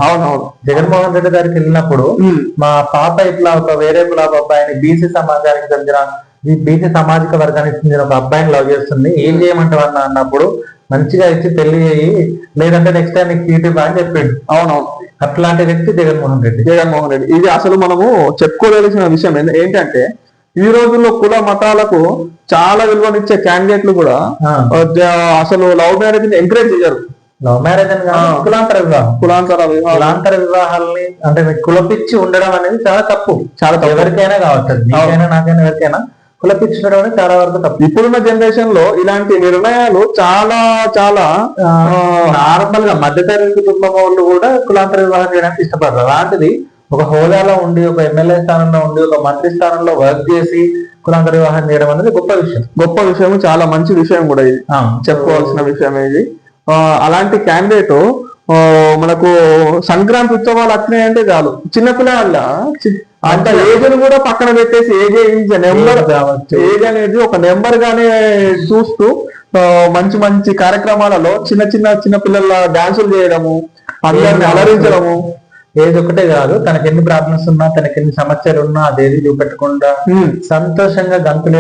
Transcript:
అవునవును. జగన్మోహన్ రెడ్డి గారికి వెళ్ళినప్పుడు మా పాప ఇట్లా ఒక వేరే కులాబ్ అబ్బాయిని బీసీ సమాజానికి చెందిన బీసీ సామాజిక వర్గానికి చెందిన ఒక అబ్బాయిని లవ్ చేస్తుంది, ఏం చేయమంటావు అన్నప్పుడు మంచిగా ఇచ్చి పెళ్లి చేయి, లేదంటే నెక్స్ట్ టైం నీకు సీటు బా అని చెప్పిండు. అవునవును. అట్లాంటి వ్యక్తి జగన్మోహన్ రెడ్డి. ఇది అసలు మనము చెప్పుకోదలసిన విషయం ఏంటంటే, ఈ రోజుల్లో కుల మతాలకు చాలా విలువనిచ్చే క్యాండిడేట్లు కూడా అసలు లవ్ మ్యారేజ్ ని ఎంకరేజ్ చేయరు. లవ్ మ్యారేజ్ అని కులాంతర వివాహాలని అంటే కులపిచ్చి ఉండడం అనేది చాలా తప్పు. ఎవరికైనా కావచ్చు, నీకైనా నాకైనా ఎవరికైనా కులపిచ్చి ఉండడం అనేది చాలా వరకు తప్పు. ఇప్పుడున్న జనరేషన్ లో ఇలాంటి నిర్ణయాలు చాలా చాలా నార్మల్ గా మధ్యతరగతి కుటుంబం వాళ్ళు కూడా కులాంతర వివాహం చేయడానికి ఇష్టపడరు. అలాంటిది ఒక హోదాలో ఉండి, ఒక ఎమ్మెల్యే స్థానంలో ఉండి, ఒక మంత్రి స్థానంలో వర్క్ చేసి కులాంతర వివాహం చేయడం అనేది గొప్ప విషయం, చాలా మంచి విషయం కూడా ఇది, చెప్పుకోవాల్సిన విషయం ఇది. అలాంటి క్యాండిడేట్ మనకు సంక్రాంతి ఉత్సవాలు వచ్చినాయంటే చాలు, చిన్నపిల్లల అంత ఏజ్ను కూడా పక్కన పెట్టేసి ఏజ్ అనేది ఒక నెంబర్ గానే చూస్తూ మంచి మంచి కార్యక్రమాలలో చిన్న పిల్లల డాన్సులు చేయడము, అందరిని అలరించడము. ఏజ్ ఒకటే కాదు, తనకి ఎన్ని ప్రాబ్లమ్స్ ఉన్నా, తనకి ఎన్ని సమస్యలు ఉన్నా అదేది చూపెట్టకుండా సంతోషంగా గంతులు